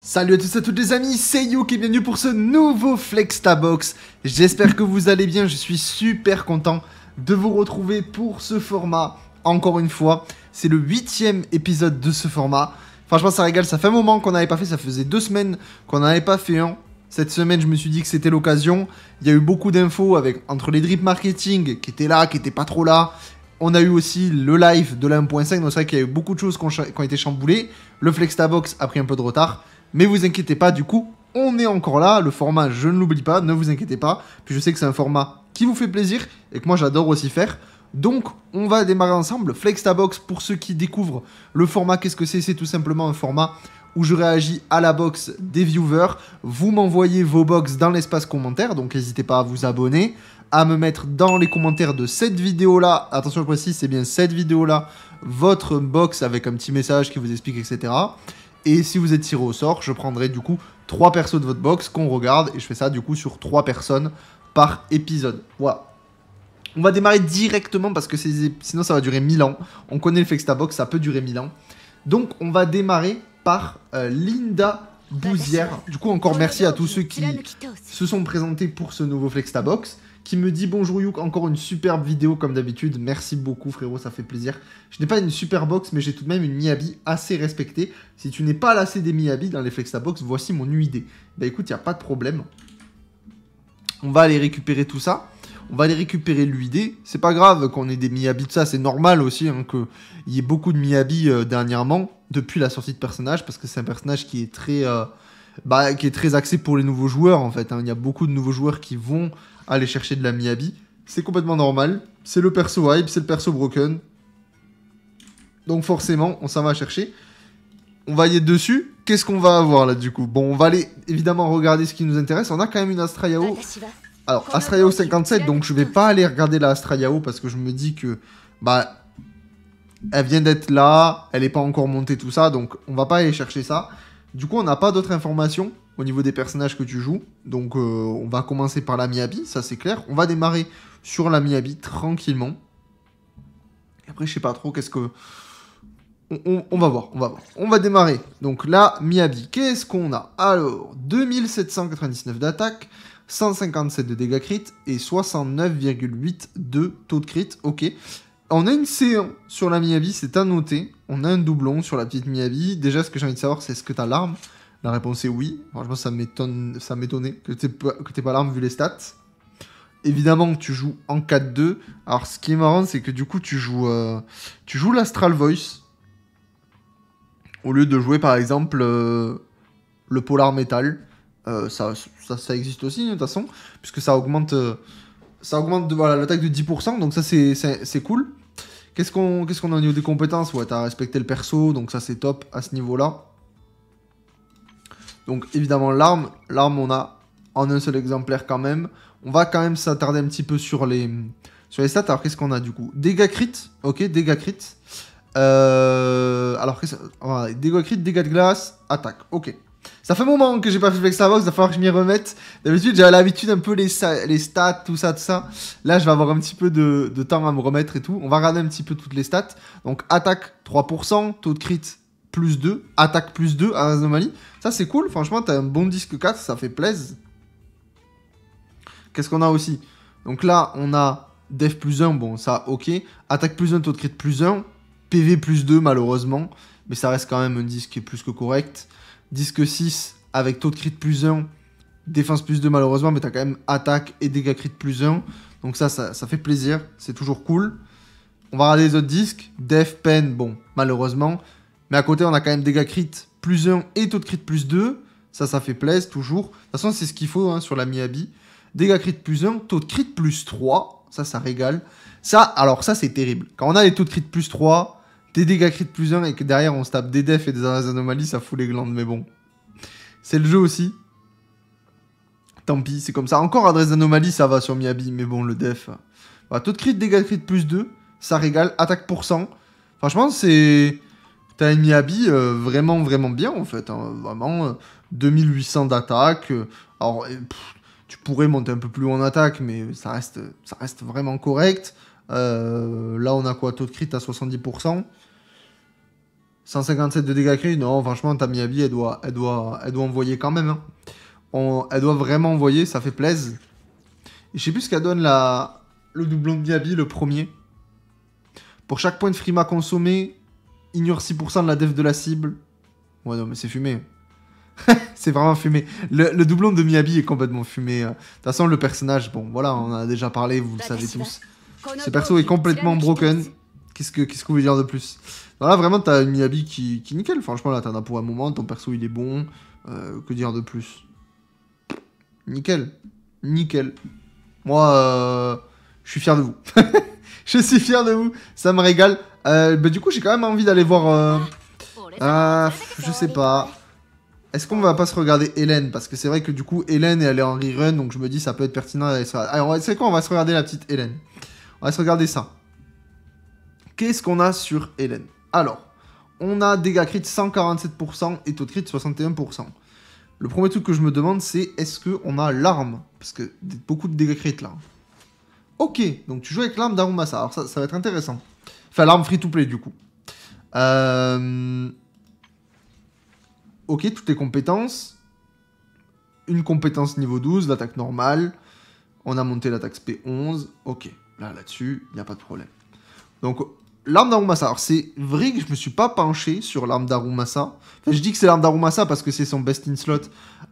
Salut à tous et à toutes les amis, c'est Youk et bienvenue pour ce nouveau Flextabox. J'espère que vous allez bien, je suis super content de vous retrouver pour ce format. Encore une fois, c'est le 8e épisode de ce format. Franchement ça régale, ça fait un moment qu'on n'avait pas fait, ça faisait 2 semaines qu'on n'avait pas fait un. Cette semaine je me suis dit que c'était l'occasion. Il y a eu beaucoup d'infos entre les drip marketing qui étaient là, qui étaient pas trop là. On a eu aussi le live de la 1.5, donc c'est vrai qu'il y a eu beaucoup de choses qui ont été chamboulées. Le Flextabox a pris un peu de retard. Mais vous inquiétez pas, du coup, on est encore là. Le format, je ne l'oublie pas, ne vous inquiétez pas. Puis je sais que c'est un format qui vous fait plaisir et que moi j'adore aussi faire. Donc, on va démarrer ensemble. Flextabox, pour ceux qui découvrent le format, qu'est-ce que c'est? C'est tout simplement un format où je réagis à la box des viewers. Vous m'envoyez vos box dans l'espace commentaire, donc n'hésitez pas à vous abonner, à me mettre dans les commentaires de cette vidéo-là. Attention, je précise, c'est bien cette vidéo-là, votre box avec un petit message qui vous explique, etc. Et si vous êtes tiré au sort, je prendrai du coup 3 persos de votre box qu'on regarde. Et je fais ça du coup sur 3 personnes par épisode. Voilà. On va démarrer directement parce que sinon ça va durer 1000 ans. On connaît le Flextabox, ça peut durer 1000 ans. Donc on va démarrer par Linda Bouzière. Du coup encore merci à tous ceux qui se sont présentés pour ce nouveau Flextabox. Qui me dit bonjour Youk, encore une superbe vidéo comme d'habitude. Merci beaucoup frérot, ça fait plaisir. Je n'ai pas une super box, mais j'ai tout de même une Miyabi assez respectée. Si tu n'es pas lassé des Miyabi dans les Flextabox, voici mon UID. Bah écoute, il n'y a pas de problème. On va aller récupérer tout ça. On va aller récupérer l'UID. C'est pas grave qu'on ait des Miyabi de ça, c'est normal aussi hein, qu'il y ait beaucoup de Miyabi dernièrement, depuis la sortie de personnage, parce que c'est un personnage qui est très axé pour les nouveaux joueurs en fait. Hein. Il y a beaucoup de nouveaux joueurs qui vont aller chercher de la Miyabi. C'est complètement normal. C'est le perso hype, c'est le perso broken. Donc forcément, on s'en va chercher. On va y être dessus. Qu'est-ce qu'on va avoir là du coup? Bon, on va aller évidemment regarder ce qui nous intéresse. On a quand même une Astra Yao. Alors, Astra Yao 57, donc je vais pas aller regarder la Astra Yao parce que je me dis que... Bah, elle vient d'être là, elle n'est pas encore montée, tout ça, donc on va pas aller chercher ça. Du coup, on n'a pas d'autres informations au niveau des personnages que tu joues. Donc, on va commencer par la Miyabi, ça c'est clair. On va démarrer sur la Miyabi tranquillement. Et après, je sais pas trop qu'est-ce que... On va voir, on va voir. On va démarrer. Donc là, Miyabi, qu'est-ce qu'on a? Alors, 2799 d'attaque, 157 de dégâts crit et 69,8 de taux de crit. Ok. On a une C1 sur la Miyabi, c'est à noter. On a un doublon sur la petite Miyabi. Déjà, ce que j'ai envie de savoir, c'est est-ce que tu as l'arme? La réponse est oui. Franchement, ça m'étonnait que tu n'aies pas l'arme vu les stats. Évidemment, tu joues en 4-2. Alors, ce qui est marrant, c'est que du coup, tu joues l'Astral Voice. Au lieu de jouer, par exemple, le Polar Metal. Ça existe aussi, de toute façon. Puisque ça augmente voilà, l'attaque de 10%. Donc ça, c'est cool. Qu'est-ce qu'on a au niveau des compétences? Ouais, t'as respecté le perso, donc ça c'est top à ce niveau-là. Donc évidemment l'arme, on a en un seul exemplaire quand même. On va quand même s'attarder un petit peu sur les stats. Alors qu'est-ce qu'on a du coup? Dégâts crit, ok, dégâts crit. Alors dégâts crit, dégâts de glace, attaque, ok. Ça fait un moment que j'ai pas fait Flextabox, il va falloir que je m'y remette. D'habitude, j'avais l'habitude un peu les stats, tout ça. Là, je vais avoir un petit peu de temps à me remettre et tout. On va regarder un petit peu toutes les stats. Donc, attaque 3%, taux de crit plus 2, attaque plus 2 à anomalie. Ça, c'est cool. Franchement, t'as un bon disque 4, ça fait plaisir. Qu'est-ce qu'on a aussi? Donc là, on a def plus 1, bon, ça, ok. Attaque plus 1, taux de crit plus 1. PV plus 2, malheureusement. Mais ça reste quand même un disque qui est plus que correct. Disque 6 avec taux de crit plus 1, défense plus 2 malheureusement, mais t'as quand même attaque et dégâts crit plus 1. Donc ça fait plaisir, c'est toujours cool. On va regarder les autres disques. Def, pen, bon, malheureusement. Mais à côté, on a quand même dégâts crit plus 1 et taux de crit plus 2. Ça fait plaisir, toujours. De toute façon, c'est ce qu'il faut hein, sur la Miyabi. Dégâts crit plus 1, taux de crit plus 3. Ça régale. Alors ça, c'est terrible. Quand on a les taux de crit plus 3... des dégâts crit plus 1 et que derrière on se tape des defs et des anomalies, ça fout les glandes, mais bon. C'est le jeu aussi. Tant pis, c'est comme ça. Encore adresse d'anomalie, ça va sur Miyabi, mais bon, le def. Voilà, taux de crit, dégâts crit plus 2, ça régale. Attaque %. Franchement, c'est... T'as une Miyabi vraiment, vraiment bien, en fait. Hein. Vraiment, 2800 d'attaque. Alors, tu pourrais monter un peu plus haut en attaque, mais ça reste vraiment correct. Là, on a quoi? Taux de crit à 70%. 157 de dégâts crit. Non, franchement, ta Miyabi, elle doit envoyer quand même. Hein. Elle doit vraiment envoyer, ça fait plaisir. Et je sais plus ce qu'elle donne le doublon de Miyabi, le premier. Pour chaque point de frima consommé, ignore 6% de la def de la cible. Ouais, non, mais c'est fumé. C'est vraiment fumé. Le doublon de Miyabi est complètement fumé. De toute façon, le personnage, bon, voilà, on en a déjà parlé, vous le savez tous. Ce perso est complètement broken. Qu'est-ce que vous voulez dire de plus? Voilà, vraiment, t'as une Miyabi qui nickel. Franchement, là, t'en as pour un moment. Ton perso, il est bon. Que dire de plus? Nickel. Nickel. Moi, je suis fier de vous. Je suis fier de vous. Ça me régale. Bah, du coup, j'ai quand même envie d'aller voir... je sais pas. Est-ce qu'on va pas se regarder Hélène? Parce que c'est vrai que du coup, Hélène, elle est en rerun. Donc, je me dis, ça peut être pertinent d'aller se regarder. Alors, c'est quoi? On va se regarder la petite Hélène. On va se regarder ça. Qu'est-ce qu'on a sur Hélène? Alors, on a dégâts crit 147% et taux de crit 61%. Le premier truc que je me demande, c'est est-ce qu'on a l'arme? Parce que beaucoup de dégâts crit là. Ok, donc tu joues avec l'arme d'Arumasa. Alors ça va être intéressant. Enfin, l'arme free-to-play du coup. Ok, toutes les compétences. Une compétence niveau 12, l'attaque normale. On a monté l'attaque SP11. Ok, là-dessus, il n'y a pas de problème. Donc, l'arme d'Arumasa. Alors, c'est vrai que je me suis pas penché sur l'arme d'Arumasa. Enfin, je dis que c'est l'arme d'Arumasa parce que c'est son best in slot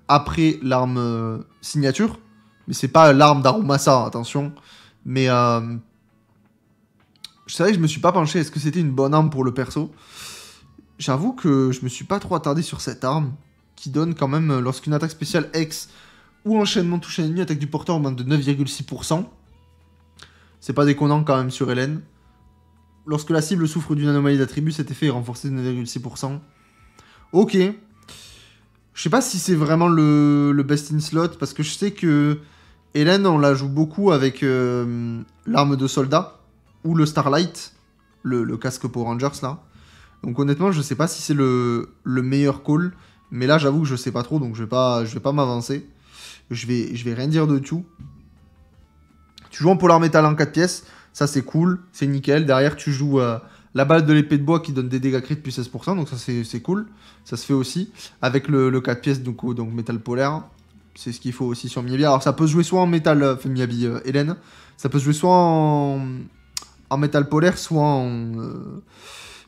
après l'arme signature. Mais c'est pas l'arme d'Arumasa, attention. Mais, je savais que je me suis pas penché. Est-ce que c'était une bonne arme pour le perso? J'avoue que je me suis pas trop attardé sur cette arme. Qui donne quand même, lorsqu'une attaque spéciale X ou enchaînement touche un ennemi, attaque du porteur augmente de 9,6%. C'est pas déconnant quand même sur Hélène. Lorsque la cible souffre d'une anomalie d'attribut, cet effet est renforcé de 9,6%. Ok. Je sais pas si c'est vraiment le best in slot, parce que je sais que Hélène, on la joue beaucoup avec l'arme de soldat, ou le Starlight, le casque Power Rangers, là. Donc honnêtement, je sais pas si c'est le meilleur call, mais là, j'avoue que je sais pas trop, donc je vais pas m'avancer. Je vais rien dire de tout. Tu joues en polar métal en 4 pièces, ça c'est cool, c'est nickel. Derrière, tu joues la balle de l'épée de bois qui donne des dégâts crit plus 16%, donc ça c'est cool. Ça se fait aussi. Avec le 4 pièces, donc métal polaire. C'est ce qu'il faut aussi sur Miyabi. Alors ça peut se jouer soit en métal, Miyabi Hélène. Ça peut se jouer soit en métal polaire, soit en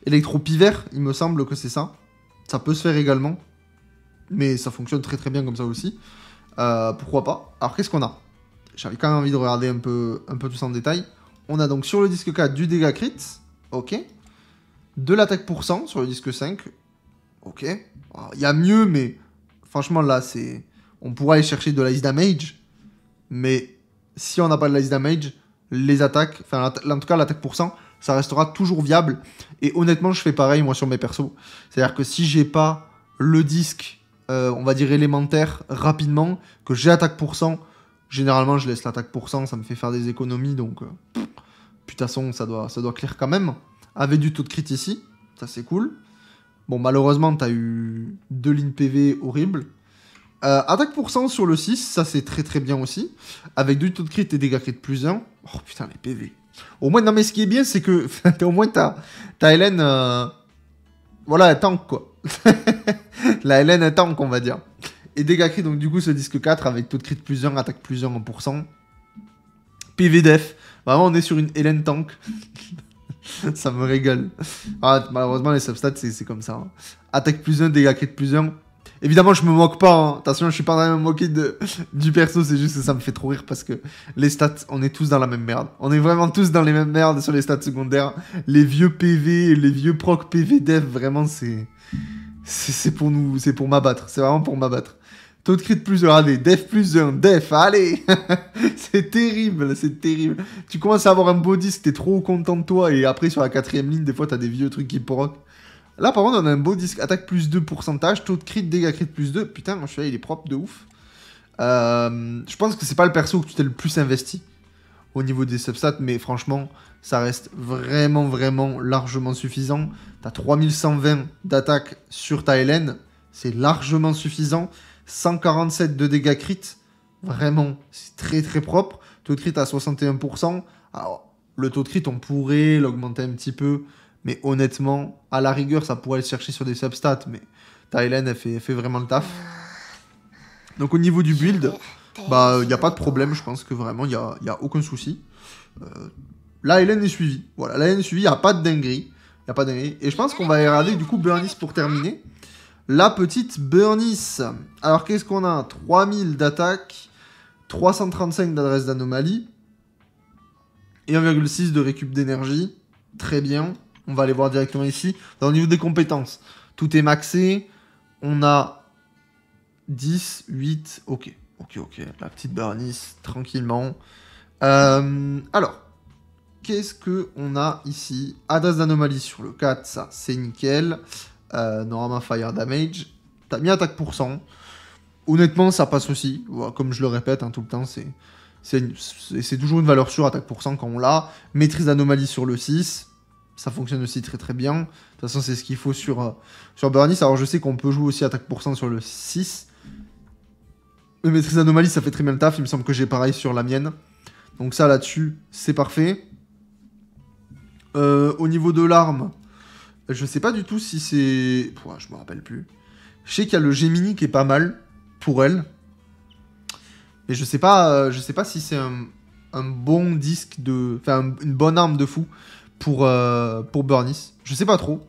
électro-pivert, il me semble que c'est ça. Ça peut se faire également. Mais ça fonctionne très très bien comme ça aussi. Pourquoi pas? Alors qu'est-ce qu'on a? J'avais quand même envie de regarder un peu tout ça en détail. On a donc sur le disque 4 du dégât crit. Ok. De l'attaque % sur le disque 5. Ok. Il y a mieux, mais franchement là, c'est... On pourra aller chercher de l'ice damage. Mais si on n'a pas de l'ice damage, les attaques, enfin en tout cas l'attaque %, ça restera toujours viable. Et honnêtement, je fais pareil moi sur mes persos. C'est-à-dire que si j'ai pas le disque, on va dire élémentaire, rapidement, que j'ai attaque %, généralement je laisse l'attaque %, ça me fait faire des économies, donc... putain, ça doit clair quand même. Avec du taux de crit ici, ça c'est cool. Bon, malheureusement, t'as eu 2 lignes PV horribles. Attaque % sur le 6, ça c'est très très bien aussi. Avec du taux de crit et dégâts crit plus 1. Oh putain, les PV. Au moins, non mais ce qui est bien, c'est que au moins t'as Hélène... Voilà, elle tank quoi. La Hélène est tank, on va dire. Et dégâts crit, donc du coup, ce disque 4 avec taux de crit plus 1, attaque plus 1 en %. PV def. Vraiment, on est sur une Hélène tank. Ça me régale. Ah, malheureusement, les substats, c'est comme ça. Hein. Attaque plus 1, dégâts crit plus 1. Évidemment, je me moque pas. Hein. Attention, je suis pas en train de me moquer du perso. C'est juste que ça me fait trop rire parce que les stats, on est tous dans la même merde. On est vraiment tous dans les mêmes merdes sur les stats secondaires. Les vieux PV, les vieux proc PV dev, vraiment, c'est pour nous. C'est pour m'abattre. C'est vraiment pour m'abattre. Taux de crit plus 1, allez, def plus 1, def, allez. C'est terrible, c'est terrible. Tu commences à avoir un beau disque, t'es trop content de toi, et après sur la 4ème ligne, des fois t'as des vieux trucs qui proc. Là par contre on a un beau disque, attaque plus 2 pourcentage, taux de crit, dégâts crit plus 2, putain, moi celui-là il est propre de ouf. Je pense que c'est pas le perso que tu t'es le plus investi au niveau des substats, mais franchement, ça reste vraiment, vraiment largement suffisant. T'as 3120 d'attaque sur ta Hélène, c'est largement suffisant. 147 de dégâts crit, vraiment, c'est très très propre. Taux de crit à 61%. Alors, le taux de crit, on pourrait l'augmenter un petit peu, Mais honnêtement, à la rigueur, ça pourrait le chercher sur des substats, mais ta Hélène, elle fait vraiment le taf. Donc au niveau du build, bah, il n'y a pas de problème, je pense que vraiment, il n'y a aucun souci. La Hélène est suivie. Voilà, la Hélène est suivie, il n'y a pas de dinguerie. Y a pas de dinguerie. Et je pense qu'on va regarder du coup Burnice pour terminer. La petite Burnice. Alors qu'est-ce qu'on a? 3000 d'attaque, 335 d'adresse d'anomalie et 1,6 de récup d'énergie. Très bien. On va aller voir directement ici. Au niveau des compétences, tout est maxé. On a 10, 8. Ok. La petite Burnice, tranquillement. Alors, qu'est-ce qu'on a ici? Adresse d'anomalie sur le 4, ça, c'est nickel. Normalement, fire damage. T'as mis attaque %. Honnêtement, ça passe aussi. Voilà, comme je le répète tout le temps, c'est toujours une valeur sûre, attaque % quand on l'a. Maîtrise d'anomalie sur le 6. Ça fonctionne aussi très très bien. De toute façon, c'est ce qu'il faut sur Burnice. Alors, je sais qu'on peut jouer aussi attaque % sur le 6. Mais maîtrise d'anomalie, ça fait très bien le taf. Il me semble que j'ai pareil sur la mienne. Donc ça, là-dessus, c'est parfait. Au niveau de l'arme, je sais pas du tout si c'est... je me rappelle plus. Je sais qu'il y a le Gemini qui est pas mal pour elle. Mais je sais pas si c'est un bon disque de... Enfin, une bonne arme de fou pour Burnice. Je sais pas trop.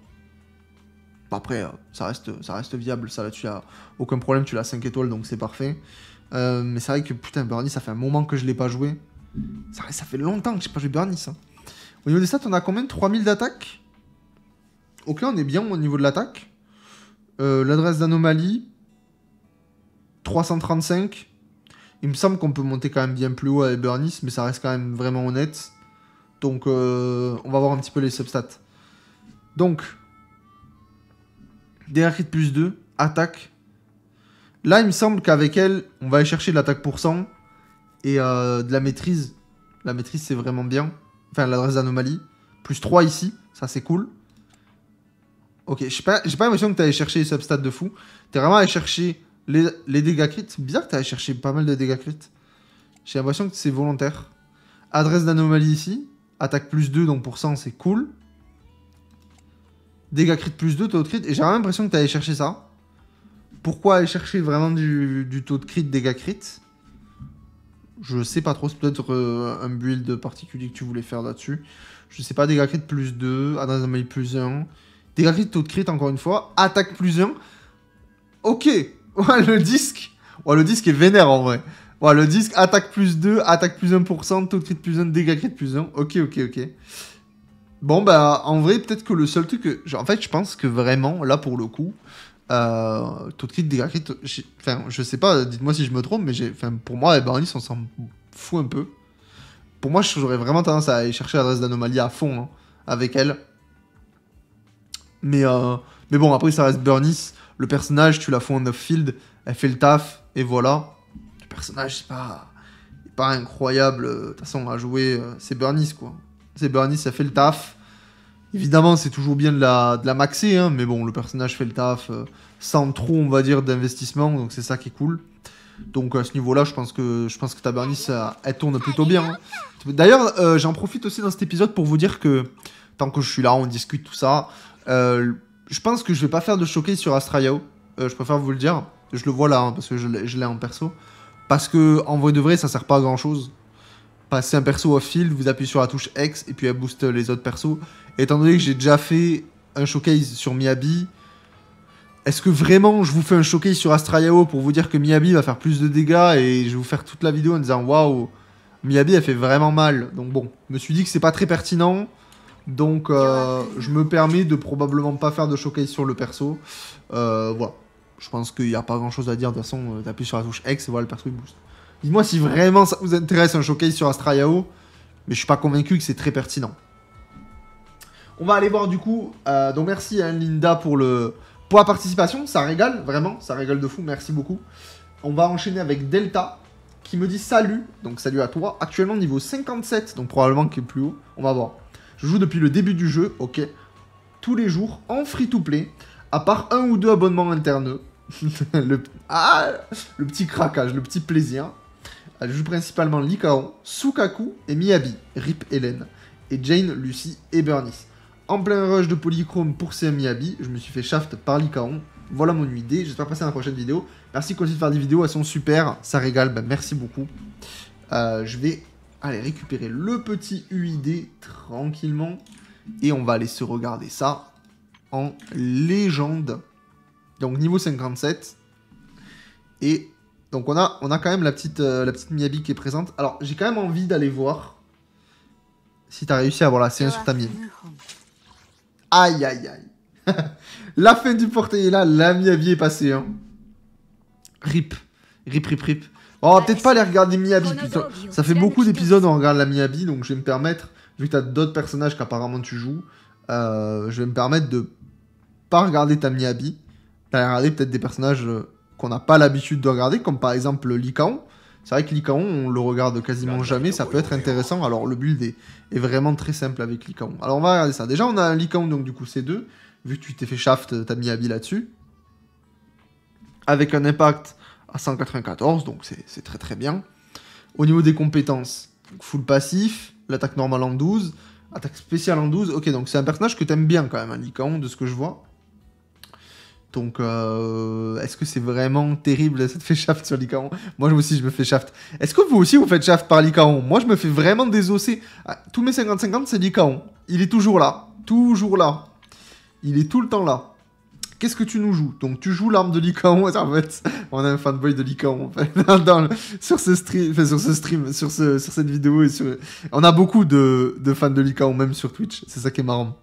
Après, ça reste viable. Ça, là-dessus, y a aucun problème. Tu l'as 5 étoiles, donc c'est parfait. Mais c'est vrai que, putain, Burnice, ça fait un moment que je l'ai pas joué. Ça fait longtemps que j'ai pas joué Burnice. Hein. Au niveau des stats, on a combien? 3000 d'attaque. Ok, on est bien au niveau de l'attaque. L'adresse d'anomalie, 335. Il me semble qu'on peut monter quand même bien plus haut avec Burnice, mais ça reste quand même vraiment honnête. Donc, on va voir un petit peu les substats. Donc, DA crit plus 2, attaque. Là, il me semble qu'avec elle, on va aller chercher de l'attaque % et de la maîtrise. La maîtrise, c'est vraiment bien. Enfin, l'adresse d'anomalie. Plus 3 ici, ça c'est cool. Ok, j'ai pas l'impression que t'allais chercher les substats de fou. T'es vraiment allé chercher les dégâts crit. C'est bizarre que t'allais chercher pas mal de dégâts crit. J'ai l'impression que c'est volontaire. Adresse d'anomalie ici. Attaque plus 2, donc % c'est cool. Dégâts crit plus 2, taux de crit. Et j'ai vraiment l'impression que t'allais chercher ça. Pourquoi aller chercher vraiment du taux de crit, dégâts crit? Je sais pas trop, c'est peut-être un build particulier que tu voulais faire là-dessus. Je sais pas, dégâts crit plus 2, adresse d'anomalie plus 1. Dégâts crit, taux de crit encore une fois. Attaque plus 1. Ok. Ouais, le disque. Ouais, le disque est vénère en vrai. Ouais, le disque, attaque plus 2, attaque plus 1%, taux de crit plus 1, dégâts crit plus 1. Ok. Bon, bah, en vrai, peut-être que le seul truc que... En fait, je pense que vraiment, là, pour le coup... taux de crit, dégâts crit... Enfin, je sais pas, dites-moi si je me trompe, mais pour moi, Burnice, on s'en fout un peu. Pour moi, j'aurais vraiment tendance à aller chercher l'adresse d'anomalie à fond, hein, avec elle. Mais bon, après, ça reste Burnice. Le personnage, tu la fous en off-field, elle fait le taf, et voilà. Le personnage, c'est pas incroyable. De toute façon, à jouer, c'est Burnice, quoi. C'est Burnice, ça fait le taf. Évidemment, c'est toujours bien de la maxer, hein, mais bon, le personnage fait le taf sans trop, on va dire, d'investissement, donc c'est ça qui est cool. Donc à ce niveau-là, je pense que ta Burnice, elle tourne plutôt bien. Hein. D'ailleurs, j'en profite aussi dans cet épisode pour vous dire que, tant que je suis là, on discute tout ça, je pense que je vais pas faire de showcase sur Astrayao. Je préfère vous le dire. Je le vois là, hein, parce que je l'ai en perso. Parce que, en vrai de vrai, ça sert pas à grand-chose. Passer un perso off-field, vous appuyez sur la touche X, et puis elle booste les autres persos. Et étant donné que j'ai déjà fait un showcase sur Miyabi, est-ce que vraiment je vous fais un showcase sur Astrayao pour vous dire que Miyabi va faire plus de dégâts et je vais vous faire toute la vidéo en disant waouh, Miyabi elle fait vraiment mal. Donc bon, je me suis dit que c'est pas très pertinent. Donc je me permets de probablement pas faire de showcase sur le perso. Voilà. Je pense qu'il n'y a pas grand chose à dire. De toute façon, t'appuies sur la touche X et voilà, le perso il booste. Dites-moi si vraiment ça vous intéresse un showcase sur Astrayao. Mais je suis pas convaincu que c'est très pertinent. On va aller voir du coup. Donc merci à Linda pour la participation. Ça régale, vraiment. Ça régale de fou. Merci beaucoup. On va enchaîner avec Delta qui me dit salut. Donc salut à toi. Actuellement niveau 57. Donc probablement qu'il est plus haut. On va voir. Je joue depuis le début du jeu. Ok. Tous les jours en free-to-play. À part 1 ou 2 abonnements internes. le petit craquage. Le petit plaisir. Elle joue principalement Lycaon, Sukaku et Miyabi, Rip Hélène, et Jane, Lucy et Burnice. en plein rush de polychrome pour ces Miyabi. Je me suis fait shaft par Lycaon. Voilà mon idée. J'espère passer à la prochaine vidéo. Merci de continuer de faire des vidéos. Elles sont super. Ça régale. Ben, merci beaucoup. Je vais aller récupérer le petit UID tranquillement. Et on va aller se regarder ça en légende. Donc niveau 57. Et donc on a quand même la petite Miyabi qui est présente. Alors j'ai quand même envie d'aller voir si t'as réussi à avoir la C1 sur ta Miyabi. Aïe aïe aïe. La fin du portail est là, la Miyabi est passée. Hein. Rip. Rip rip rip. Bon, on va peut-être pas aller regarder Miyabi. Putain. Ça fait beaucoup d'épisodes où on regarde la Miyabi, donc je vais me permettre, vu que t'as d'autres personnages qu'apparemment tu joues, je vais me permettre de pas regarder ta Miyabi, d'aller regarder peut-être des personnages qu'on n'a pas l'habitude de regarder, comme par exemple Lycaon. C'est vrai que Lycaon, on le regarde quasiment jamais, ça peut être intéressant. Alors le build est vraiment très simple avec Lycaon. Alors on va regarder ça. Déjà on a un Lycaon, donc du coup C2, vu que tu t'es fait shaft ta Miyabi là-dessus. Avec un impact à 194, donc c'est très très bien. Au niveau des compétences, full passif, l'attaque normale en 12, attaque spéciale en 12. Ok, donc c'est un personnage que t'aimes bien quand même, un Lycaon, de ce que je vois. Donc, est-ce que c'est vraiment terrible, ça te fait shaft sur Lycaon? Moi aussi, je me fais shaft. Est-ce que vous aussi, vous faites shaft par Lycaon? Moi, je me fais vraiment désosser. Ah, tous mes 50-50, c'est Lycaon. Il est toujours là. Toujours là. Il est tout le temps là. Qu'est-ce que tu nous joues? Donc, tu joues l'arme de Lycaon. En fait, on a un fanboy de Lycaon, en fait. Sur ce stream, enfin, sur cette vidéo. On a beaucoup de fans de Lycaon, même sur Twitch. C'est ça qui est marrant.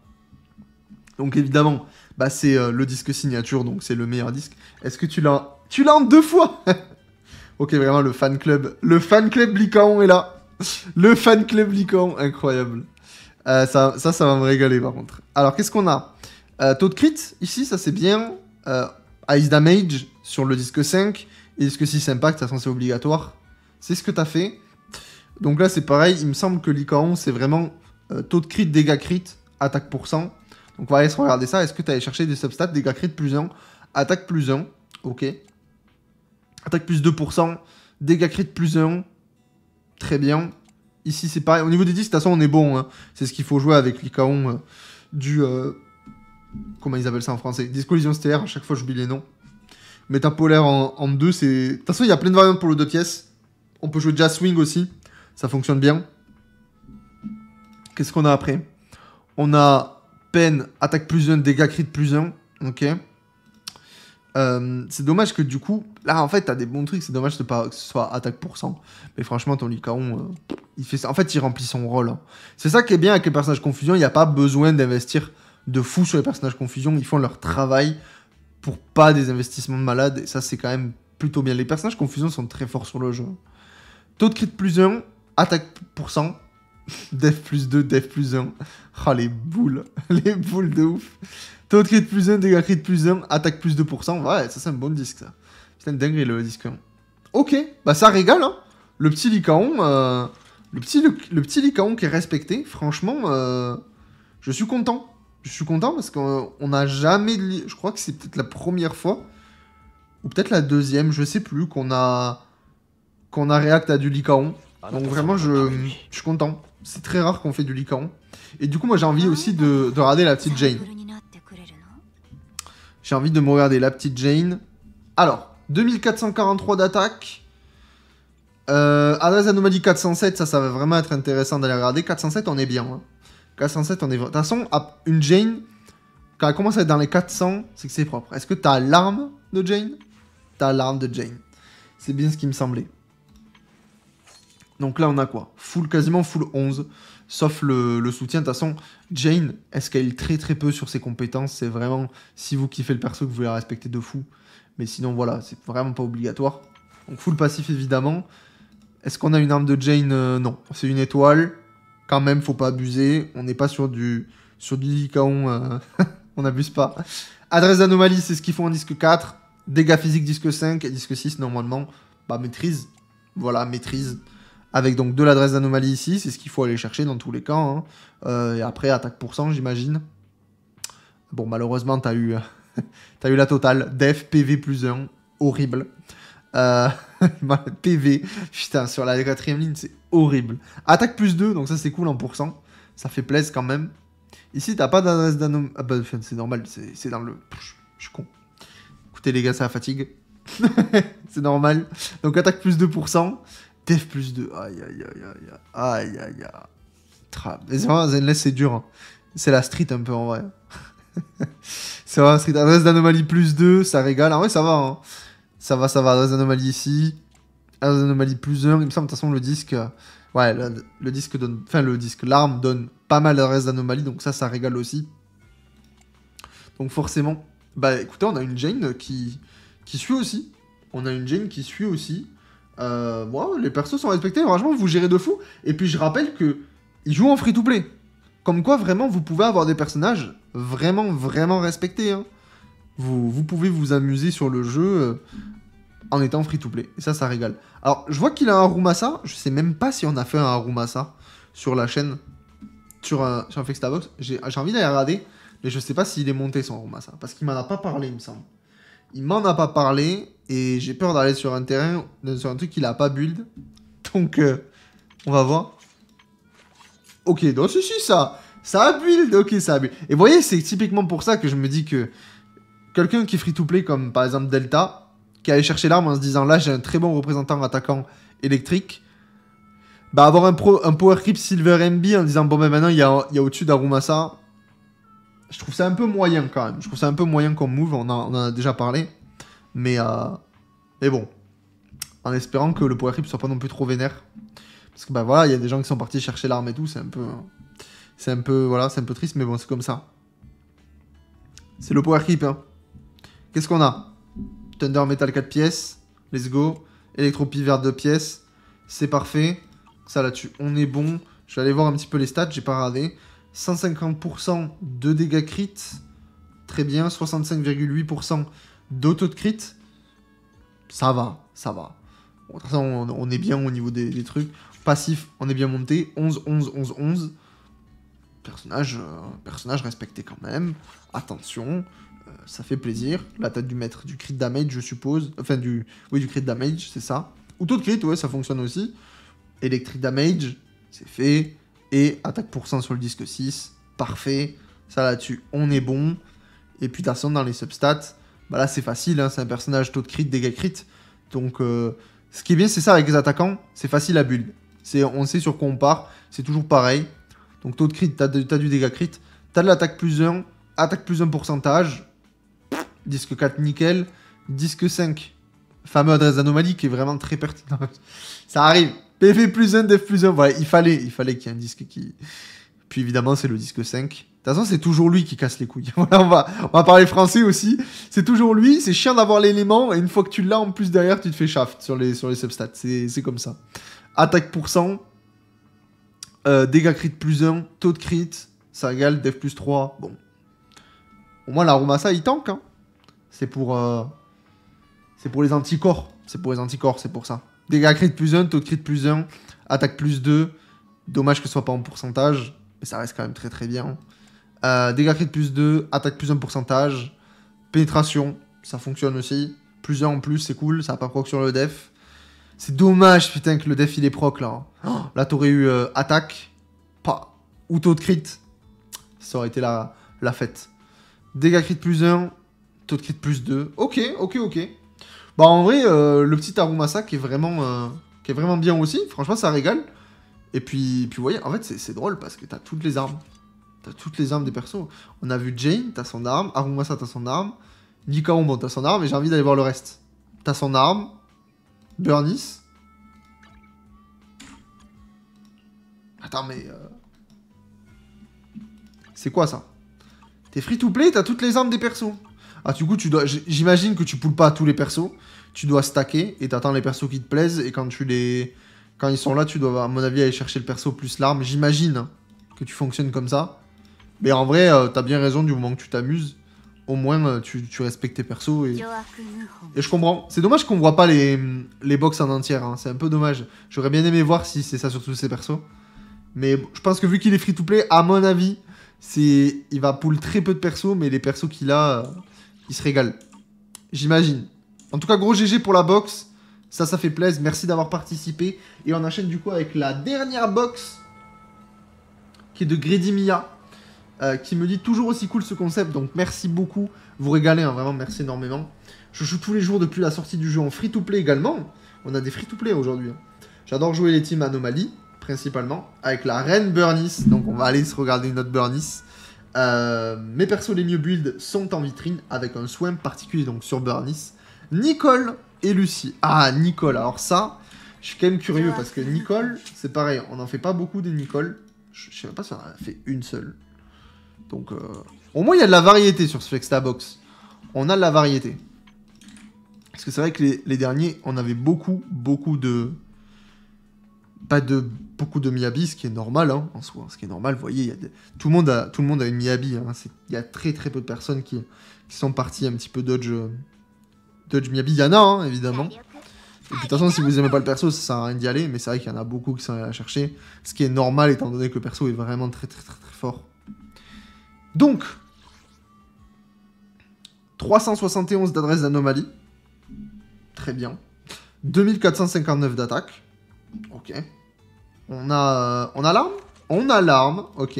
Donc, évidemment... Bah c'est le disque signature, donc c'est le meilleur disque. Est-ce que tu l'as... Tu l'as en 2 fois. Ok, vraiment, le fan club Lycaon est là. Le fan club Lycaon, incroyable. Ça va me régaler, par contre. Alors, qu'est-ce qu'on a? Taux de crit, ici, ça c'est bien. Ice damage sur le disque 5. Et disque 6 impact, ça c'est obligatoire. C'est ce que t'as fait. Donc là, c'est pareil. Il me semble que Lycaon, c'est vraiment taux de crit, dégâts crit, attaque %. Donc on va aller se regarder ça. Est-ce que tu allais chercher des substats, dégâts crit plus 1, attaque plus 1, ok. Attaque plus 2%, dégâts crit plus 1, très bien. Ici c'est pareil, au niveau des 10, de toute façon on est bon. Hein. C'est ce qu'il faut jouer avec Lycaon comment ils appellent ça en français? Disque collision stellaire, à chaque fois j'oublie les noms. Métapolaire en 2, c'est... De toute façon il y a plein de variantes pour le 2 pièces. On peut jouer Jazz Swing aussi, ça fonctionne bien. Qu'est-ce qu'on a après? On a... Peine, attaque plus 1, dégâts crit plus 1. Ok. C'est dommage que du coup... Là, en fait, t'as des bons trucs. C'est dommage que ce soit attaque %. Mais franchement, ton Lycaon, il fait ça. En fait, il remplit son rôle. Hein. C'est ça qui est bien avec les personnages confusion. Il n'y a pas besoin d'investir de fou sur les personnages confusion. Ils font leur travail pour pas des investissements de malade. Et ça, c'est quand même plutôt bien. Les personnages confusion sont très forts sur le jeu. Taux de crit plus 1, attaque %. Def plus 2, def plus 1. Oh, les boules. Les boules de ouf. Taux de crit plus 1, dégâts crit plus 1, attaque plus 2%. Ouais, ça c'est un bon disque, ça. C'est une dinguerie, le disque. Ok, bah ça régale, hein. Le petit Lycaon, le petit Lycaon qui est respecté, franchement, je suis content. Je suis content parce qu'on n'a jamais... Je crois que c'est peut-être la première fois, ou peut-être la deuxième, je sais plus, qu'on a réact à du Lycaon. Donc vraiment, je suis content. C'est très rare qu'on fait du Lycaon. Et du coup, moi, j'ai envie aussi de regarder la petite Jane. J'ai envie de me regarder la petite Jane. Alors, 2443 d'attaque. Adresse anomalie 407, ça va vraiment être intéressant d'aller regarder. 407, on est bien. Hein. 407, on est... De toute façon, une Jane, quand elle commence à être dans les 400, c'est que c'est propre. Est-ce que t'as l'arme de Jane? T'as l'arme de Jane. C'est bien ce qui me semblait. Donc là, on a quoi? Quasiment full 11. Sauf le soutien. De toute façon, Jane, elle scale très très peu sur ses compétences. C'est vraiment, si vous kiffez le perso, que vous voulez la respecter de fou. Mais sinon, voilà, c'est vraiment pas obligatoire. Donc full passif, évidemment. Est-ce qu'on a une arme de Jane? Non. C'est une étoile. Quand même, faut pas abuser. On n'est pas sur du Lycaon. On n'abuse pas. Adresse d'anomalie, c'est ce qu'il faut en disque 4. Dégâts physiques, disque 5. Et disque 6, normalement, bah maîtrise. Voilà, maîtrise. Avec donc de l'adresse d'anomalie ici, c'est ce qu'il faut aller chercher dans tous les cas. Hein. Et après, attaque % j'imagine. Bon, malheureusement, t'as eu la totale. Def, PV plus 1. Horrible. PV. Putain, sur la 4ème ligne, c'est horrible. Attaque plus 2, donc ça c'est cool en %. Ça fait plaisir quand même. Ici, t'as pas d'adresse d'anomalie. Ah bah, c'est normal, c'est dans le... Je suis con. Écoutez les gars, ça fatigue. C'est normal. Donc attaque plus 2%. Def plus 2. Aïe, aïe, aïe, aïe. Aïe, aïe, aïe. Mais c'est vraiment, Zenless, c'est dur. Hein. C'est la street un peu en vrai. C'est vraiment la street. Adresse d'anomalie plus 2, ça régale. En vrai, ça va. Hein. Ça va, ça va. Adresse d'anomalie ici. Adresse d'anomalie plus 1. Il me semble, de toute façon, le disque... Ouais, le disque donne... Enfin, le disque, l'arme donne pas mal d'adresses d'anomalie. Donc ça régale aussi. Donc forcément... Bah écoutez, on a une Jane qui suit aussi. On a une Jane qui suit aussi. Bon, les persos sont respectés. Franchement, vous gérez de fou. Et puis, je rappelle que ils jouent en free-to-play. Comme quoi, vraiment, vous pouvez avoir des personnages vraiment, vraiment respectés. Hein. Vous pouvez vous amuser sur le jeu en étant free-to-play. Et ça régale. Alors, je vois qu'il a un Harumasa. Je sais même pas si on a fait un Harumasa sur la chaîne. Sur un Flextabox. J'ai envie d'aller regarder. Mais je sais pas s'il est monté son Harumasa. Parce qu'il m'en a pas parlé, il me semble. Il m'en a pas parlé. Et j'ai peur d'aller sur un terrain, sur un truc qu'il a pas build. Donc, on va voir. Ok, donc si, ça a build. Ok, ça a build. Et vous voyez, c'est typiquement pour ça que je me dis que quelqu'un qui free-to-play, comme par exemple Delta, qui allait chercher l'arme en se disant, là, j'ai un très bon représentant attaquant électrique, bah avoir un power creep Silver MB en disant, bon, ben maintenant, il y a au-dessus d'Harumasa, je trouve ça un peu moyen quand même. Je trouve ça un peu moyen comme move, on en a déjà parlé. Mais bon, en espérant que le power creep soit pas non plus trop vénère. Parce que bah voilà, il y a des gens qui sont partis chercher l'arme et tout, c'est un peu triste, mais bon, c'est comme ça. C'est le power creep, hein. Qu'est-ce qu'on a? Thunder Metal 4 pièces, let's go. Electropie vert 2 pièces, c'est parfait. Ça là-dessus, on est bon. Je vais aller voir un petit peu les stats, j'ai pas regardé. 150% de dégâts crit, très bien. 65,8% d'auto de crit. Ça va, ça va. Bon, de toute façon, on est bien au niveau des trucs. Passif, on est bien monté. 11, 11, 11, 11. Personnage respecté quand même. Attention, ça fait plaisir. La tête du maître, du crit damage, je suppose. Enfin, du crit damage, c'est ça. Ou taux de crit, ouais, ça fonctionne aussi. Electric damage, c'est fait. Et attaque % sur le disque 6. Parfait. Ça là-dessus, on est bon. Et puis, de toute façon, dans les substats, bah là, c'est facile. Hein, c'est un personnage taux de crit, dégâts crit. Donc, ce qui est bien, c'est ça avec les attaquants. C'est facile à build. On sait sur quoi on part. C'est toujours pareil. Donc, taux de crit, t'as du dégât crit. T'as de l'attaque plus 1. Attaque plus 1 pourcentage. Disque 4, nickel. Disque 5. Fameux adresse d'anomalie qui est vraiment très pertinent. Ça arrive. PV plus 1, def plus 1. Voilà, il fallait qu'il y ait un disque qui... Puis évidemment, c'est le disque 5. De toute façon, c'est toujours lui qui casse les couilles. Voilà, on va parler français aussi. C'est toujours lui. C'est chiant d'avoir l'élément. Et une fois que tu l'as en plus derrière, tu te fais shaft sur les substats. C'est comme ça. Attaque %. Dégâts crit plus 1. Taux de crit. Ça égale def plus 3. Bon. Au moins, la Rumasa, il tank. Hein. C'est pour les anticorps. C'est pour les anticorps, c'est pour ça. Dégâts crit plus 1. Taux de crit plus 1. Attaque plus 2. Dommage que ce soit pas en pourcentage. Mais ça reste quand même très très bien. Dégâts crit plus 2, attaque plus 1 pourcentage. Pénétration, ça fonctionne aussi. Plus 1 en plus, c'est cool, ça n'a pas proc sur le def. C'est dommage, putain, que le def il est proc là. Oh, là, t'aurais eu attaque, pas, ou taux de crit. Ça aurait été la fête. Dégâts crit plus 1, taux de crit plus 2. Ok. Bah, en vrai, le petit Harumasa qui est vraiment bien aussi. Franchement, ça régale. Et puis vous voyez, en fait, c'est drôle parce que t'as toutes les armes. T'as toutes les armes des persos. On a vu Jane, t'as son arme. Harumasa, t'as son arme. Nikao, bon, t'as son arme. Et j'ai envie d'aller voir le reste. T'as son arme. Burnice. Attends, mais... C'est quoi, ça? T'es free-to-play, t'as toutes les armes des persos. Ah, du coup, j'imagine que tu poules pas tous les persos. Tu dois stacker et t'attends les persos qui te plaisent. Et quand ils sont là, tu dois, à mon avis, aller chercher le perso plus l'arme. J'imagine que tu fonctionnes comme ça. Mais en vrai, t'as bien raison, du moment que tu t'amuses, au moins tu respectes tes persos. Et je comprends. C'est dommage qu'on voit pas les box en entière. Hein. C'est un peu dommage. J'aurais bien aimé voir si c'est ça sur tous ces persos. Mais je pense que vu qu'il est free-to-play, à mon avis, il va pull très peu de persos. Mais les persos qu'il a, il se régale. J'imagine. En tout cas, gros GG pour la box. Ça fait plaisir. Merci d'avoir participé. Et on enchaîne du coup avec la dernière box qui est de Greedy Mia. qui me dit toujours aussi cool ce concept, donc merci beaucoup, vous régalez, hein, vraiment merci énormément. Je joue tous les jours depuis la sortie du jeu en free-to-play également, on a des free-to-play aujourd'hui. Hein. J'adore jouer les teams Anomaly, principalement, avec la reine Burnice, donc on va aller se regarder une autre Burnice. Mes persos les mieux build sont en vitrine, avec un soin particulier donc sur Burnice. Nicole et Lucie. Ah, Nicole, alors ça, je suis quand même curieux, parce que Nicole, c'est pareil, on n'en fait pas beaucoup des Nicole. Je sais même pas si on en a fait une seule. Donc, au moins, il y a de la variété sur ce Flextabox. On a de la variété. Parce que c'est vrai que les derniers, on avait beaucoup de... Pas de... Beaucoup de Miyabi, ce qui est normal, hein, en soi. Ce qui est normal, vous voyez, tout le monde a une Miyabi. Hein. Il y a très peu de personnes qui sont parties un petit peu dodge Miyabi. Il y en a, hein, évidemment. Et puis, de toute façon, si vous aimez pas le perso, ça sert à rien d'y aller. Mais c'est vrai qu'il y en a beaucoup qui sont allés la chercher. Ce qui est normal, étant donné que le perso est vraiment très fort. Donc, 371 d'adresse d'anomalie. Très bien. 2459 d'attaque. Ok. On a l'arme. On a l'arme. Ok.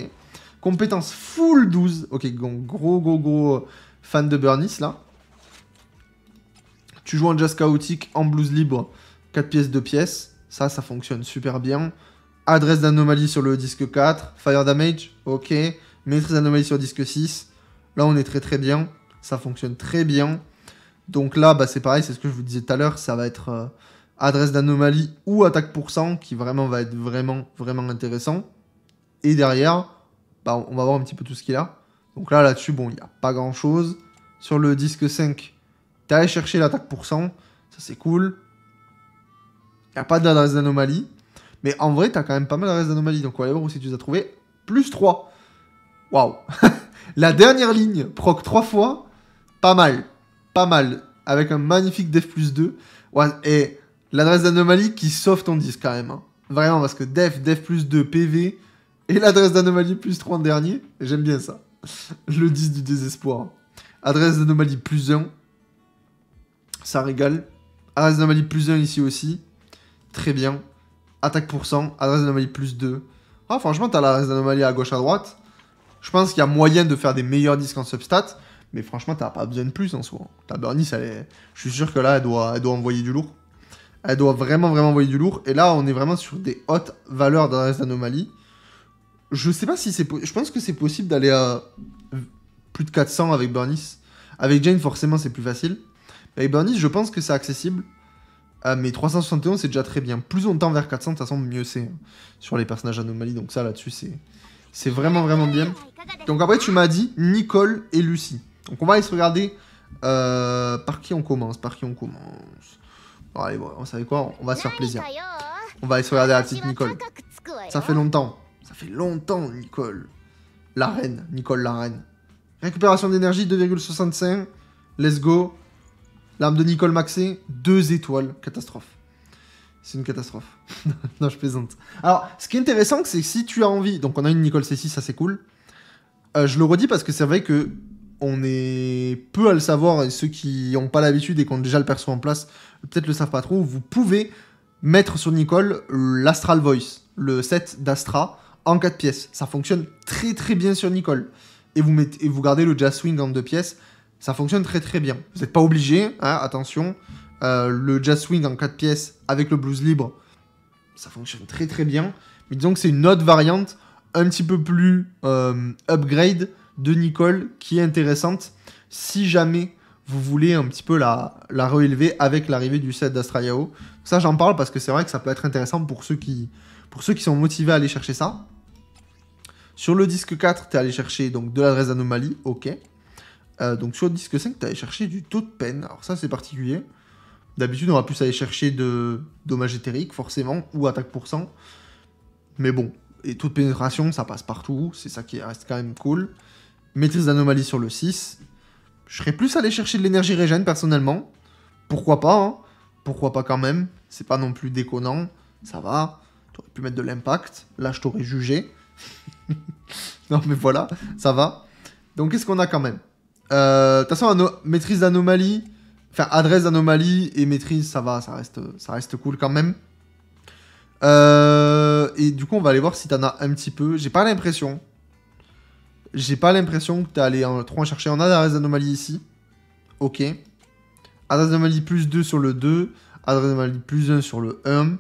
Compétence full 12. Ok, gros fan de Burnice, là. Tu joues en jazz chaotique, en blues libre. 4 pièces, 2 pièces. Ça fonctionne super bien. Adresse d'anomalie sur le disque 4. Fire damage. Ok. Maîtrise d'anomalie sur disque 6. Là, on est très bien. Ça fonctionne très bien. Donc là, bah, c'est pareil, c'est ce que je vous disais tout à l'heure. Ça va être adresse d'anomalie ou attaque %, qui vraiment va être vraiment intéressant. Et derrière, bah, on va voir un petit peu tout ce qu'il a. Donc là-dessus, bon, il n'y a pas grand-chose. Sur le disque 5, tu allé chercher l'attaque %. Ça, c'est cool. Il n'y a pas d'adresse d'anomalie. Mais en vrai, tu as quand même pas mal d'adresse d'anomalie. Donc on va aller voir où si tu les as trouvées. Plus 3. Waouh. La dernière ligne, proc 3 fois. Pas mal. Pas mal. Avec un magnifique def plus 2. Ouais, et l'adresse d'anomalie qui sauve ton disque quand même. Hein. Vraiment, parce que def plus 2, PV. Et l'adresse d'anomalie plus 3 en dernier. J'aime bien ça. Le 10 du désespoir. Adresse d'anomalie plus 1. Ça régale. Adresse d'anomalie plus 1 ici aussi. Très bien. Attaque %. Adresse d'anomalie plus 2. Ah, franchement, t'as l'adresse d'anomalie à gauche, à droite. Je pense qu'il y a moyen de faire des meilleurs disques en substat. Mais franchement, t'as pas besoin de plus en soi. Ta Burnice, je suis sûr que là, elle doit envoyer du lourd. Elle doit vraiment envoyer du lourd. Et là, on est vraiment sur des hautes valeurs d'adresse d'anomalie. Je sais pas si c'est... Je pense que c'est possible d'aller à plus de 400 avec Burnice. Avec Jane, forcément, c'est plus facile. Mais avec Burnice, je pense que c'est accessible. Mais 371, c'est déjà très bien. Plus on tend vers 400, de toute façon, mieux c'est. Hein, sur les personnages anomalies. Donc ça, là-dessus, c'est vraiment bien. Donc après, tu m'as dit Nicole et Lucie. Donc on va aller se regarder par qui on commence. Bon, allez, bon, vous savez quoi, on va se faire plaisir. On va aller se regarder la petite Nicole. Ça fait longtemps, Nicole. La reine, Nicole la reine. Récupération d'énergie, 2,65. Let's go. L'arme de Nicole maxée, 2 étoiles. Catastrophe. C'est une catastrophe. Non, je plaisante. Alors, ce qui est intéressant, c'est que si tu as envie... Donc, on a une Nicole C6, ça c'est cool. Je le redis parce que c'est vrai que on est peu à le savoir, et ceux qui n'ont pas l'habitude et qui ont déjà le perso en place, peut-être le savent pas trop. Vous pouvez mettre sur Nicole l'Astral Voice, le set d'Astra, en 4 pièces. Ça fonctionne très bien sur Nicole. Et vous gardez le Jazz Swing en 2 pièces. Ça fonctionne très bien. Vous n'êtes pas obligé, hein, attention. Le Jazz Swing en 4 pièces avec le Blues libre, ça fonctionne très bien. Mais disons que c'est une autre variante un petit peu plus upgrade de Nicole qui est intéressante si jamais vous voulez un petit peu la réélever avec l'arrivée du set d'Astra Yao. Ça, j'en parle parce que c'est vrai que ça peut être intéressant pour ceux qui sont motivés à aller chercher ça. Sur le disque 4, tu es allé chercher donc, de l'adresse d'anomalie, ok. Donc sur le disque 5, tu es allé chercher du taux de peine. Alors ça, c'est particulier. D'habitude, on va plus aller chercher de dommages éthériques, forcément, ou attaque %. Mais bon, et taux de pénétration, ça passe partout. C'est ça qui reste quand même cool. Maîtrise d'anomalie sur le 6. Je serais plus allé chercher de l'énergie régène, personnellement. Pourquoi pas, hein. Pourquoi pas quand même. C'est pas non plus déconnant. Ça va. Tu aurais pu mettre de l'impact. Là, je t'aurais jugé. Non, mais voilà, ça va. Donc, qu'est-ce qu'on a quand même? De toute façon, maîtrise d'anomalie... Enfin, adresse d'anomalie et maîtrise, ça va, ça reste cool quand même. Et du coup, on va aller voir si t'en as un petit peu. J'ai pas l'impression. j'ai pas l'impression que t'es allé trop en chercher. On a la anomalie ici. Ok. Adresse d'anomalie plus 2 sur le 2. Adresse d'anomalie plus 1 sur le 1.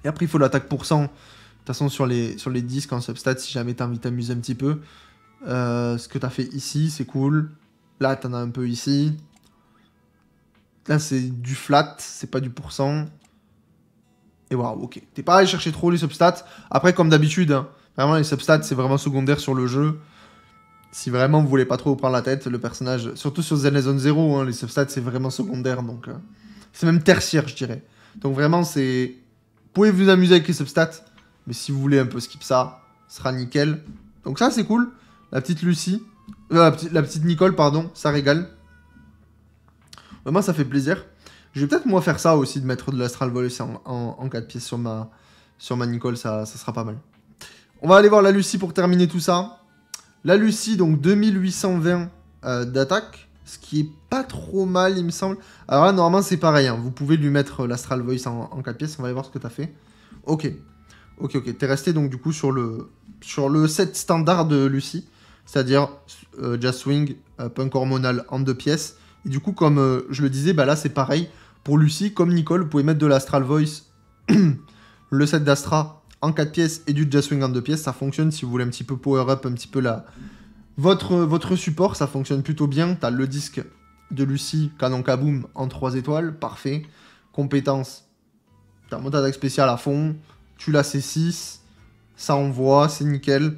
Et après, il faut l'attaque %. De toute façon, sur les disques en substat, si jamais t'as envie de t'amuser un petit peu. Ce que t'as fait ici, c'est cool. Là, t'en as un peu ici. Là, c'est du flat, c'est pas du %. Et voilà, ok. T'es pas allé chercher trop les substats. Après, comme d'habitude, hein, vraiment, les substats, c'est vraiment secondaire sur le jeu. Si vraiment vous voulez pas trop vous prendre la tête, le personnage, surtout sur Zen Zone 0, hein, les substats, c'est vraiment secondaire. Donc, c'est même tertiaire, je dirais. Donc, vraiment, c'est... Vous pouvez vous amuser avec les substats. Mais si vous voulez un peu skip ça, ce sera nickel. Donc, ça, c'est cool. La petite Lucie. La petite Nicole, pardon. Ça régale. Moi, ça fait plaisir. Je vais peut-être moi faire ça aussi, de mettre de l'Astral Voice en 4 pièces sur ma Nicole, ça sera pas mal. On va aller voir la Lucie pour terminer tout ça. La Lucie, donc 2820 d'attaque, ce qui est pas trop mal, il me semble. Alors là, normalement, c'est pareil, hein. Vous pouvez lui mettre l'Astral Voice en 4 pièces, on va aller voir ce que t'as fait. Ok, t'es resté donc du coup sur le set standard de Lucie, c'est-à-dire Jazz Swing, Punk Hormonal en 2 pièces. Et du coup, comme je le disais, bah là, c'est pareil. Pour Lucie, comme Nicole, vous pouvez mettre de l'Astral Voice, le set d'Astra en 4 pièces et du Jazz Swing en 2 pièces. Ça fonctionne si vous voulez un petit peu power up un petit peu votre support. Ça fonctionne plutôt bien. T'as le disque de Lucie, Canon Kaboom en 3 étoiles. Parfait. Compétences. T'as un mode d'attaque spécial à fond. Tu l'as C6. Ça envoie. C'est nickel.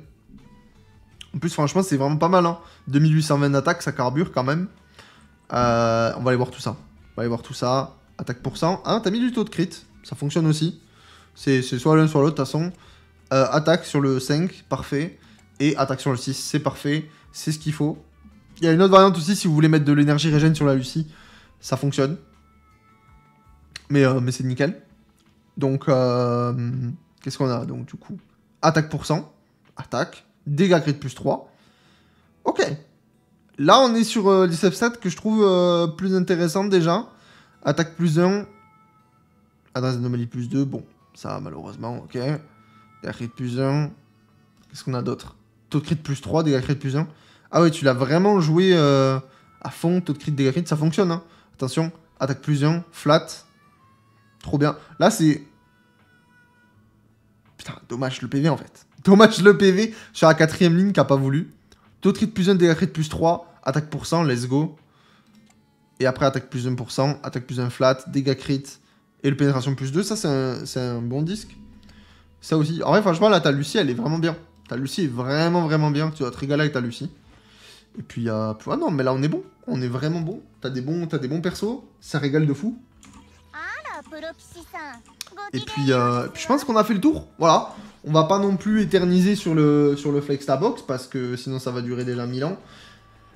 En plus, franchement, c'est vraiment pas mal. Hein. 2820 d'attaque, ça carbure quand même. On va aller voir tout ça. Attaque %. Ah, t'as mis du taux de crit. Ça fonctionne aussi. C'est soit l'un, soit l'autre, de toute façon. Attaque sur le 5, parfait. Et attaque sur le 6, c'est parfait. C'est ce qu'il faut. Il y a une autre variante aussi, si vous voulez mettre de l'énergie régène sur la Lucie. Ça fonctionne. Mais c'est nickel. Donc, qu'est-ce qu'on a donc du coup? Attaque %. Attaque. Dégâts crit plus 3. Ok. Là, on est sur les substats que je trouve plus intéressantes déjà. Attaque plus 1. Adresse d'anomalie plus 2. Bon, ça, malheureusement, ok. Dégâts crit plus 1. Qu'est-ce qu'on a d'autre? Taux de crit plus 3, dégâts crit plus 1. Ah ouais, tu l'as vraiment joué à fond. Taux de crit, dégâts crit, ça fonctionne. Hein. Attention, attaque plus 1, flat. Trop bien. Là, c'est... Putain, dommage le PV en fait. Dommage le PV sur la 4ème ligne qui a pas voulu. Taux de crit plus 1, dégâts crit plus 3, attaque %, let's go. Et après, attaque plus 1%, attaque plus 1 flat, dégâts crit et le pénétration plus 2. Ça, c'est un bon disque. Ça aussi. En vrai, franchement, là, ta Lucie, elle est vraiment bien. Ta Lucie est vraiment, vraiment bien. Tu vas te régaler avec ta Lucie. Et puis, ah non, mais là, on est bon. On est vraiment bon. T'as des bons persos. Ça régale de fou. Et puis, je pense qu'on a fait le tour. Voilà. On va pas non plus éterniser sur le Flextabox parce que sinon ça va durer déjà 1000 ans.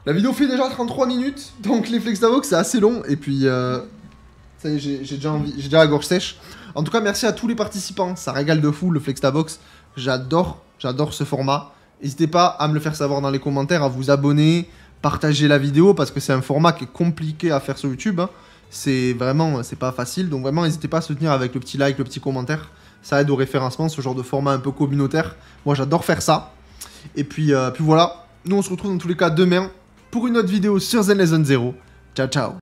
La vidéo fait déjà 33 minutes, donc les Flextabox c'est assez long. Et puis, ça y est, j'ai déjà la gorge sèche. En tout cas, merci à tous les participants. Ça régale de fou le Flextabox. J'adore ce format. N'hésitez pas à me le faire savoir dans les commentaires, à vous abonner, partager la vidéo parce que c'est un format qui est compliqué à faire sur YouTube. Hein. C'est pas facile. Donc vraiment, n'hésitez pas à soutenir avec le petit like, le petit commentaire. Ça aide au référencement, ce genre de format un peu communautaire. Moi, j'adore faire ça. Et puis voilà. Nous, on se retrouve dans tous les cas demain pour une autre vidéo sur Zen Zone 0. Ciao, ciao.